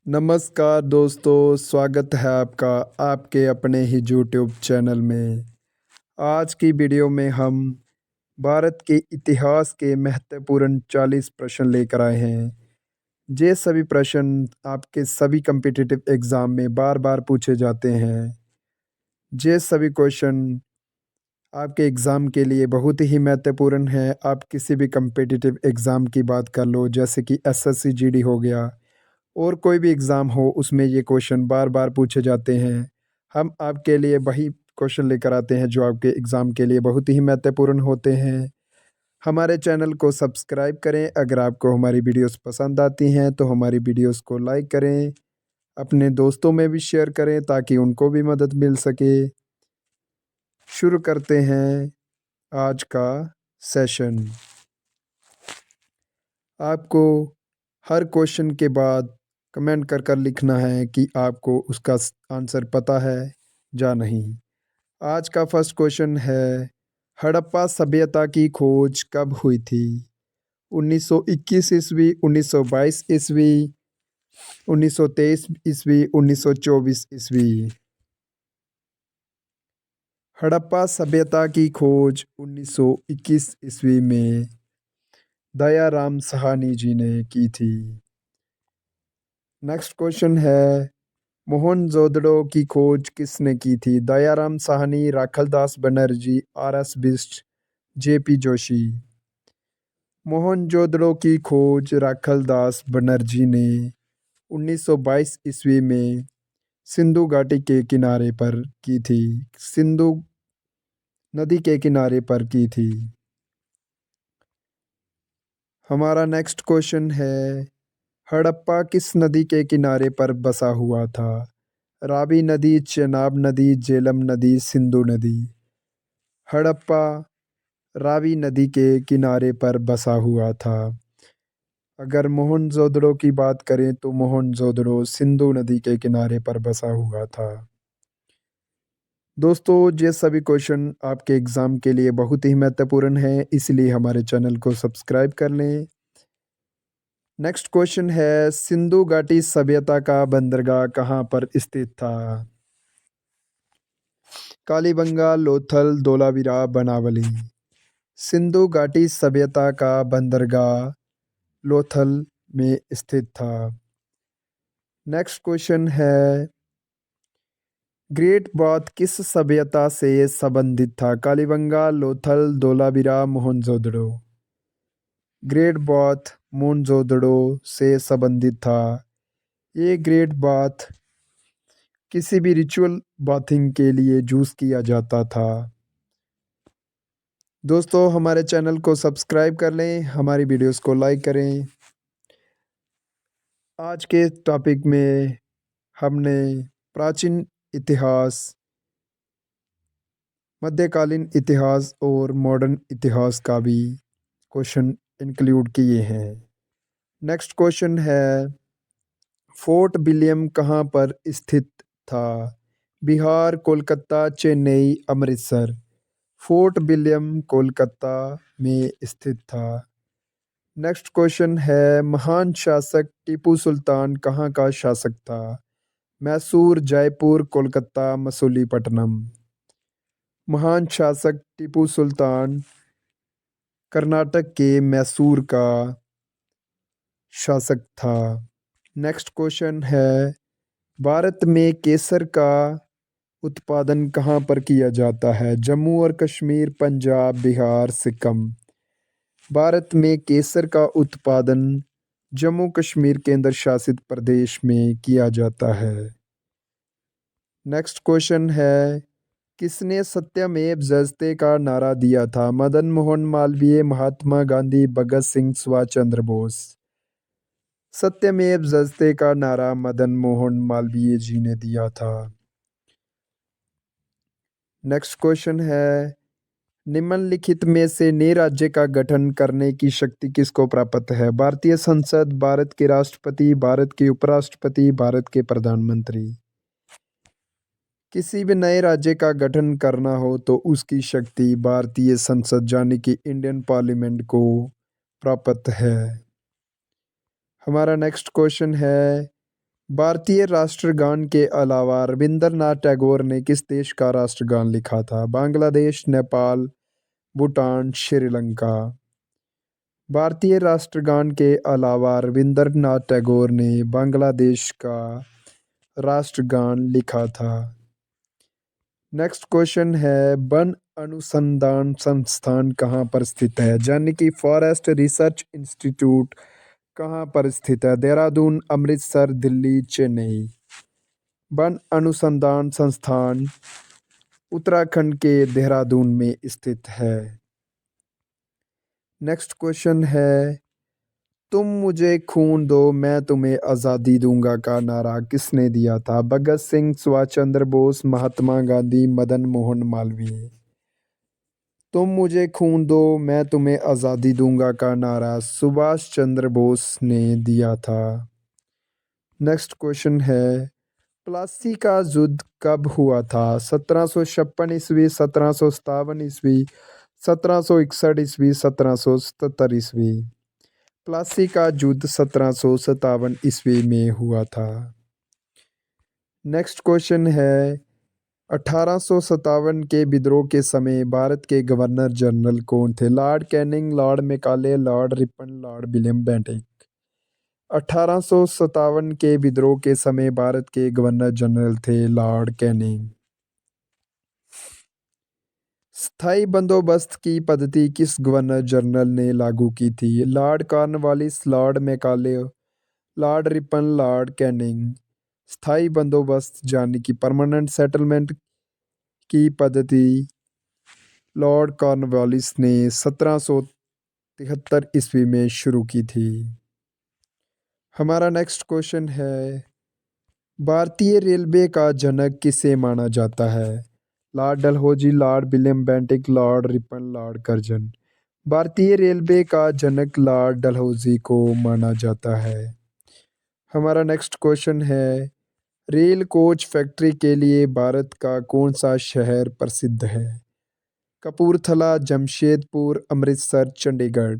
नमस्कार दोस्तों, स्वागत है आपका आपके अपने ही यूट्यूब चैनल में। आज की वीडियो में हम भारत के इतिहास के महत्वपूर्ण 40 प्रश्न लेकर आए हैं। ये सभी प्रश्न आपके सभी कॉम्पिटिटिव एग्ज़ाम में बार-बार पूछे जाते हैं। ये सभी क्वेश्चन आपके एग्ज़ाम के लिए बहुत ही महत्वपूर्ण हैं। आप किसी भी कॉम्पिटिटिव एग्ज़ाम की बात कर लो, जैसे कि एसएससी जीडी हो गया और कोई भी एग्ज़ाम हो, उसमें ये क्वेश्चन बार-बार पूछे जाते हैं। हम आपके लिए वही क्वेश्चन लेकर आते हैं जो आपके एग्ज़ाम के लिए बहुत ही महत्वपूर्ण होते हैं। हमारे चैनल को सब्सक्राइब करें। अगर आपको हमारी वीडियोस पसंद आती हैं तो हमारी वीडियोस को लाइक करें, अपने दोस्तों में भी शेयर करें ताकि उनको भी मदद मिल सके। शुरू करते हैं आज का सेशन। आपको हर क्वेश्चन के बाद कमेंट कर लिखना है कि आपको उसका आंसर पता है या नहीं। आज का फर्स्ट क्वेश्चन है, हड़प्पा सभ्यता की खोज कब हुई थी? 1921 ईस्वी, 1922 ईस्वी, 1923 ईस्वी, 1924 ईस्वी। हड़प्पा सभ्यता की खोज 1921 ईस्वी में दयाराम साहनी जी ने की थी। नेक्स्ट क्वेश्चन है, मोहनजोदड़ो की खोज किसने की थी? दयाराम साहनी, राखलदास बनर्जी, आर.एस. बिष्ट, जे.पी. जोशी। मोहनजोदड़ो की खोज राखलदास बनर्जी ने 1922 ईस्वी में सिंधु घाटी के किनारे पर की थी। सिंधु नदी के किनारे पर की थी। हमारा नेक्स्ट क्वेश्चन है, हड़प्पा किस नदी के किनारे पर बसा हुआ था? रावी नदी, चेनाब नदी, झेलम नदी, सिंधु नदी। हड़प्पा रावी नदी के किनारे पर बसा हुआ था। अगर मोहनजोदड़ो की बात करें तो मोहनजोदड़ो सिंधु नदी के किनारे पर बसा हुआ था। दोस्तों, ये सभी क्वेश्चन आपके एग्ज़ाम के लिए बहुत ही महत्वपूर्ण हैं, इसलिए हमारे चैनल को सब्सक्राइब कर लें। नेक्स्ट क्वेश्चन है, सिंधु घाटी सभ्यता का बंदरगाह कहाँ पर स्थित था? कालीबंगा, लोथल, धोलावीरा, बनावली। सिंधु घाटी सभ्यता का बंदरगाह लोथल में स्थित था। नेक्स्ट क्वेश्चन है, ग्रेट बाथ किस सभ्यता से संबंधित था? कालीबंगा, लोथल, धोलावीरा, मोहनजोदड़ो। ग्रेट बाथ मोहनजोदड़ो से संबंधित था। ये ग्रेट बाथ किसी भी रिचुअल बाथिंग के लिए यूज़ किया जाता था। दोस्तों, हमारे चैनल को सब्सक्राइब कर लें, हमारी वीडियोस को लाइक करें। आज के टॉपिक में हमने प्राचीन इतिहास, मध्यकालीन इतिहास और मॉडर्न इतिहास का भी क्वेश्चन इंक्लूड किए हैं। नेक्स्ट क्वेश्चन है, फोर्ट विलियम कहाँ पर स्थित था? बिहार, कोलकाता, चेन्नई, अमृतसर। फोर्ट विलियम कोलकाता में स्थित था। नेक्स्ट क्वेश्चन है, महान शासक टीपू सुल्तान कहाँ का शासक था? मैसूर, जयपुर, कोलकाता, मसूलीपट्टनम। महान शासक टीपू सुल्तान कर्नाटक के मैसूर का शासक था। नेक्स्ट क्वेश्चन है, भारत में केसर का उत्पादन कहाँ पर किया जाता है? जम्मू और कश्मीर, पंजाब, बिहार, सिक्किम। भारत में केसर का उत्पादन जम्मू कश्मीर केंद्र शासित प्रदेश में किया जाता है। नेक्स्ट क्वेश्चन है, किसने सत्यमेव जयते का नारा दिया था? मदन मोहन मालवीय, महात्मा गांधी, भगत सिंह, सुभाष चंद्र बोस। सत्यमेव जयते का नारा मदन मोहन मालवीय जी ने दिया था। नेक्स्ट क्वेश्चन है, निम्नलिखित में से नए राज्य का गठन करने की शक्ति किसको प्राप्त है? भारतीय संसद, भारत के राष्ट्रपति, भारत के उपराष्ट्रपति, भारत के प्रधानमंत्री। किसी भी नए राज्य का गठन करना हो तो उसकी शक्ति भारतीय संसद यानी कि इंडियन पार्लियामेंट को प्राप्त है। हमारा नेक्स्ट क्वेश्चन है, भारतीय राष्ट्रगान के अलावा रविंद्रनाथ टैगोर ने किस देश का राष्ट्रगान लिखा था? बांग्लादेश, नेपाल, भूटान, श्रीलंका। भारतीय राष्ट्रगान के अलावा रविंद्रनाथ टैगोर ने बांग्लादेश का राष्ट्रगान लिखा था। नेक्स्ट क्वेश्चन है, वन अनुसंधान संस्थान कहाँ पर स्थित है? यानी कि फॉरेस्ट रिसर्च इंस्टीट्यूट कहाँ पर स्थित है? देहरादून, अमृतसर, दिल्ली, चेन्नई। वन अनुसंधान संस्थान उत्तराखंड के देहरादून में स्थित है। नेक्स्ट क्वेश्चन है, तुम मुझे खून दो मैं तुम्हें आज़ादी दूंगा का नारा किसने दिया था? भगत सिंह, सुभाष चंद्र बोस, महात्मा गांधी, मदन मोहन मालवीय। तुम मुझे खून दो मैं तुम्हें आज़ादी दूंगा का नारा सुभाष चंद्र बोस ने दिया था। नेक्स्ट क्वेश्चन है, प्लासी का युद्ध कब हुआ था? 1756 ईस्वी, 1757 ईस्वी, 1761 ईस्वी, 1777 ईस्वी। प्लासी का युद्ध 1757 ईस्वी में हुआ था। नेक्स्ट क्वेश्चन है, 1857 के विद्रोह के समय भारत के गवर्नर जनरल कौन थे? Lord Canning, Lord Macaulay, Lord Ripon, Lord William Bentinck. 1857 के विद्रोह के समय भारत के गवर्नर जनरल थे लॉर्ड कैनिंग। स्थायी बंदोबस्त की पद्धति किस गवर्नर जनरल ने लागू की थी? Lord Cornwallis, Lord Macaulay, Lord Ripon, Lord Canning. स्थायी बंदोबस्त यानी कि परमानेंट सेटलमेंट की पद्धति लॉर्ड कॉर्नवालिस ने 1773 ईस्वी में शुरू की थी। हमारा नेक्स्ट क्वेश्चन है, भारतीय रेलवे का जनक किसे माना जाता है? Lord Dalhousie, Lord William Bentinck, Lord Ripon, Lord Curzon. भारतीय रेलवे का जनक लॉर्ड डलहौजी को माना जाता है। हमारा नेक्स्ट क्वेश्चन है, रेल कोच फैक्ट्री के लिए भारत का कौन सा शहर प्रसिद्ध है? Kapurthala, Jamshedpur, Amritsar, Chandigarh.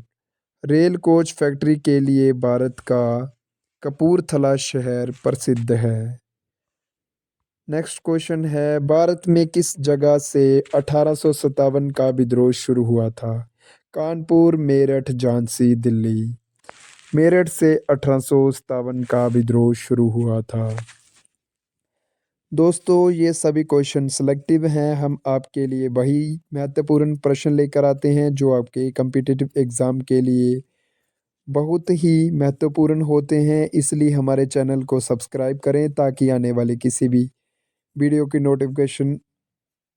Rail coach factory के लिए भारत का कपूरथला शहर प्रसिद्ध है। नेक्स्ट क्वेश्चन है, भारत में किस जगह से 1857 का विद्रोह शुरू हुआ था? कानपुर, मेरठ, झांसी, दिल्ली। मेरठ से 1857 का विद्रोह शुरू हुआ था। दोस्तों, ये सभी क्वेश्चन सिलेक्टिव हैं। हम आपके लिए वही महत्वपूर्ण प्रश्न लेकर आते हैं जो आपके कम्पिटिटिव एग्ज़ाम के लिए बहुत ही महत्वपूर्ण होते हैं। इसलिए हमारे चैनल को सब्सक्राइब करें ताकि आने वाले किसी भी वीडियो की नोटिफिकेशन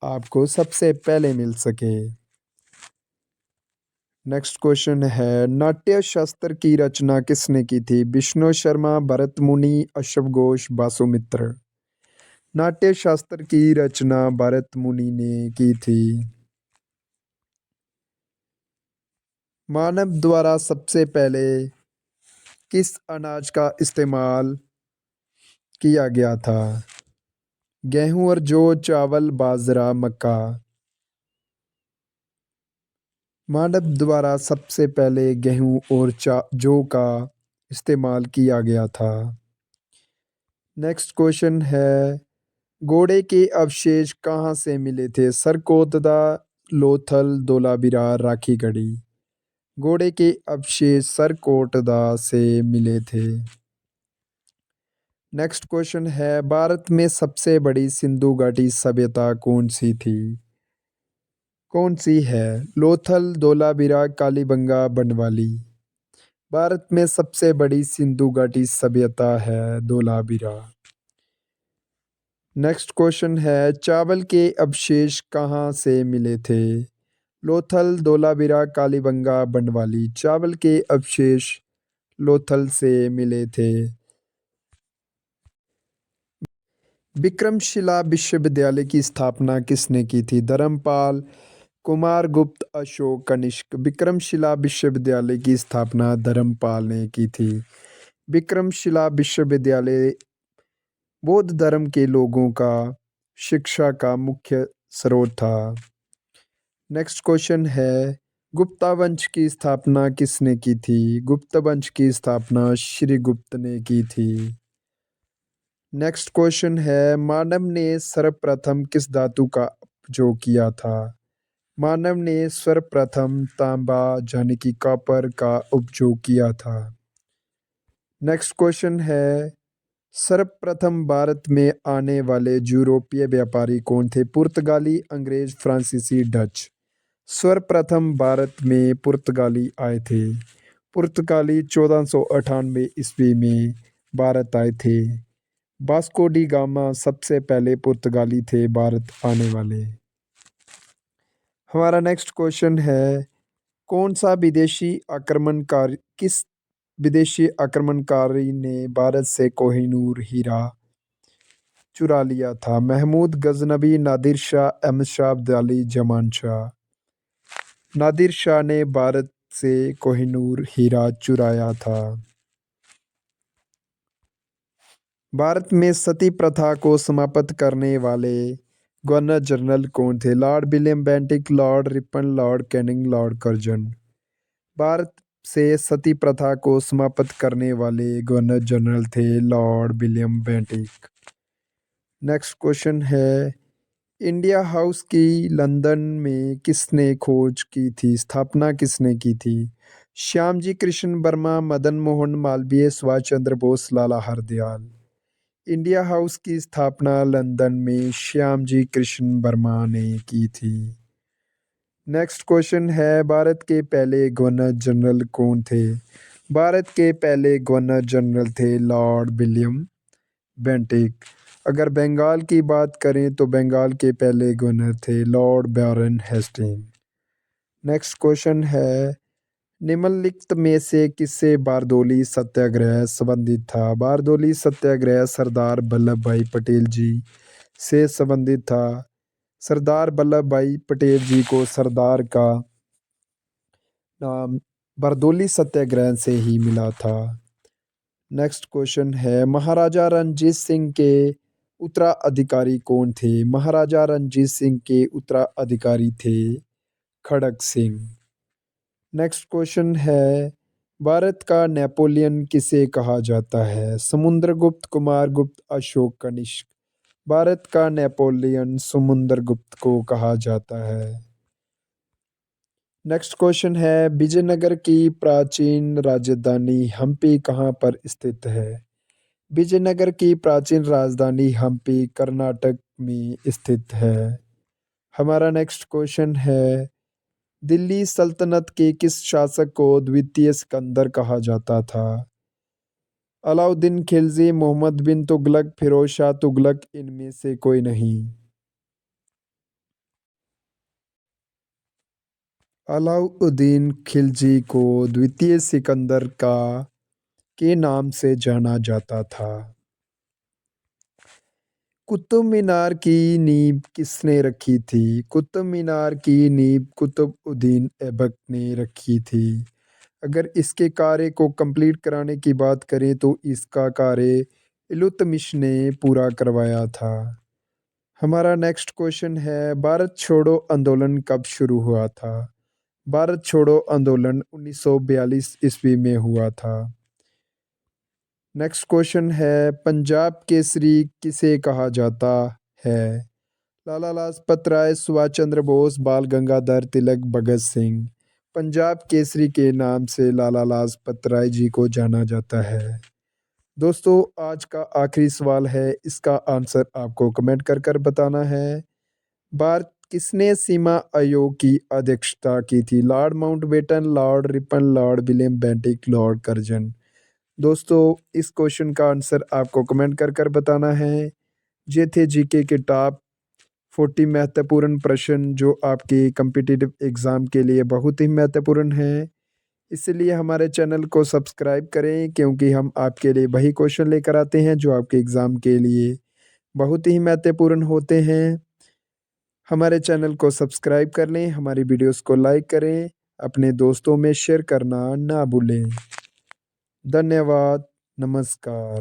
आपको सबसे पहले मिल सके। नेक्स्ट क्वेश्चन है, नाट्य शास्त्र की रचना किसने की थी? विष्णु शर्मा, भरत मुनि, अश्व घोष, वासुमित्र। नाट्य शास्त्र की रचना भरत मुनि ने की थी। मानव द्वारा सबसे पहले किस अनाज का इस्तेमाल किया गया था? गेहूं और जौ, चावल, बाजरा, मक्का। मानव द्वारा सबसे पहले गेहूं और जौ का इस्तेमाल किया गया था। नेक्स्ट क्वेश्चन है, घोड़े के अवशेष कहाँ से मिले थे? सरकोतदा, लोथल, धोलावीरा, राखीगढ़ी। घोड़े के अवशेष सरकोटदा से मिले थे। नेक्स्ट क्वेश्चन है, भारत में सबसे बड़ी सिंधु घाटी सभ्यता कौन सी थी? कौन सी है? लोथल, धोलावीरा, कालीबंगा, बनवाली। भारत में सबसे बड़ी सिंधु घाटी सभ्यता है धोलावीरा। नेक्स्ट क्वेश्चन है, चावल के अवशेष कहाँ से मिले थे? लोथल, धोलावीरा, कालीबंगा, बनवाली। चावल के अवशेष लोथल से मिले थे। विक्रमशिला विश्वविद्यालय की स्थापना किसने की थी? धर्मपाल, कुमारगुप्त, अशोक, कनिष्क। विक्रमशिला विश्वविद्यालय की स्थापना धर्मपाल ने की थी। विक्रमशिला विश्वविद्यालय बौद्ध धर्म के लोगों का शिक्षा का मुख्य स्रोत था। नेक्स्ट क्वेश्चन है, गुप्ता वंश की स्थापना किसने की थी? गुप्त वंश की स्थापना श्रीगुप्त ने की थी। नेक्स्ट क्वेश्चन है, मानव ने सर्वप्रथम किस धातु का उपयोग किया था? मानव ने सर्वप्रथम तांबा यानी कि कॉपर का उपयोग किया था। नेक्स्ट क्वेश्चन है, सर्वप्रथम भारत में आने वाले यूरोपीय व्यापारी कौन थे? पुर्तगाली, अंग्रेज, फ्रांसीसी, डच। सर्वप्रथम भारत में पुर्तगाली आए थे। पुर्तगाली 1498 ईस्वी में भारत आए थे। वास्को डी गामा सबसे पहले पुर्तगाली थे भारत आने वाले। हमारा नेक्स्ट क्वेश्चन है, कौन सा विदेशी आक्रमणकारी किस विदेशी आक्रमणकारी ने भारत से कोहिनूर हीरा चुरा लिया था? महमूद गजनबी, नादिर शाह, अहमद शाह अब्दाली, जमान शाह। नादिर शाह ने भारत से कोहिनूर हीरा चुराया था। भारत में सती प्रथा को समाप्त करने वाले गवर्नर जनरल कौन थे? Lord William Bentinck, Lord Ripon, Lord Canning, Lord Curzon. Bharat से सती प्रथा को समाप्त करने वाले गवर्नर जनरल थे Lord William Bentinck. Next question है, इंडिया हाउस की लंदन में किसने खोज की थी? स्थापना किसने की थी? श्यामजी कृष्ण वर्मा, मदन मोहन मालवीय, सुभाष चंद्र बोस, लाला हरदयाल। इंडिया हाउस की स्थापना लंदन में श्यामजी कृष्ण वर्मा ने की थी। नेक्स्ट क्वेश्चन है, भारत के पहले गवर्नर जनरल कौन थे? भारत के पहले गवर्नर जनरल थे लॉर्ड विलियम बेंटिक। अगर बंगाल की बात करें तो बंगाल के पहले गवर्नर थे लॉर्ड बैरन हेस्टिंग। नेक्स्ट क्वेश्चन है, निम्नलिखित में से किससे बारदोली सत्याग्रह संबंधित था? बारदोली सत्याग्रह सरदार वल्लभ भाई पटेल जी से संबंधित था। सरदार वल्लभ भाई पटेल जी को सरदार का नाम बारदोली सत्याग्रह से ही मिला था। नेक्स्ट क्वेश्चन है, महाराजा रणजीत सिंह के उत्तराधिकारी कौन थे? महाराजा रणजीत सिंह के उत्तराधिकारी थे खड़क सिंह। नेक्स्ट क्वेश्चन है, भारत का नेपोलियन किसे कहा जाता है? समुद्रगुप्त, कुमारगुप्त, अशोक कनिष्क। भारत का नेपोलियन समुद्रगुप्त को कहा जाता है। नेक्स्ट क्वेश्चन है, विजयनगर की प्राचीन राजधानी हम्पी कहाँ पर स्थित है? विजयनगर की प्राचीन राजधानी हम्पी कर्नाटक में स्थित है। हमारा नेक्स्ट क्वेश्चन है, दिल्ली सल्तनत के किस शासक को द्वितीय सिकंदर कहा जाता था? अलाउद्दीन खिलजी, मोहम्मद बिन तुगलक, फिरोज शाह तुगलक, इनमें से कोई नहीं। अलाउद्दीन खिलजी को द्वितीय सिकंदर का के नाम से जाना जाता था। कुतुब मीनार की नींव किसने रखी थी? कुतुब मीनार की नींव कुतुबउद्दीन ऐबक ने रखी थी। अगर इसके कार्य को कंप्लीट कराने की बात करें तो इसका कार्य इल्तुतमिश ने पूरा करवाया था। हमारा नेक्स्ट क्वेश्चन है, भारत छोड़ो आंदोलन कब शुरू हुआ था? भारत छोड़ो आंदोलन 1942 ईस्वी में हुआ था। नेक्स्ट क्वेश्चन है, पंजाब केसरी किसे कहा जाता है? लाला लाजपत राय, सुभाष चंद्र बोस, बाल गंगाधर तिलक, भगत सिंह। पंजाब केसरी के नाम से लाला लाजपत राय जी को जाना जाता है। दोस्तों, आज का आखिरी सवाल है, इसका आंसर आपको कमेंट कर कर बताना है। भारत किसने सीमा आयोग की अध्यक्षता की थी? Lord Mountbatten, Lord Ripon, Lord William Bentinck, Lord Curzon. दोस्तों, इस क्वेश्चन का आंसर आपको कमेंट कर कर बताना है। ये थे जीके के टॉप 40 महत्वपूर्ण प्रश्न जो आपके कम्पिटिटिव एग्ज़ाम के लिए बहुत ही महत्वपूर्ण हैं। इसलिए हमारे चैनल को सब्सक्राइब करें क्योंकि हम आपके लिए वही क्वेश्चन लेकर आते हैं जो आपके एग्ज़ाम के लिए बहुत ही महत्वपूर्ण होते हैं। हमारे चैनल को सब्सक्राइब कर लें, हमारी वीडियोस को लाइक करें, अपने दोस्तों में शेयर करना ना भूलें। धन्यवाद। नमस्कार।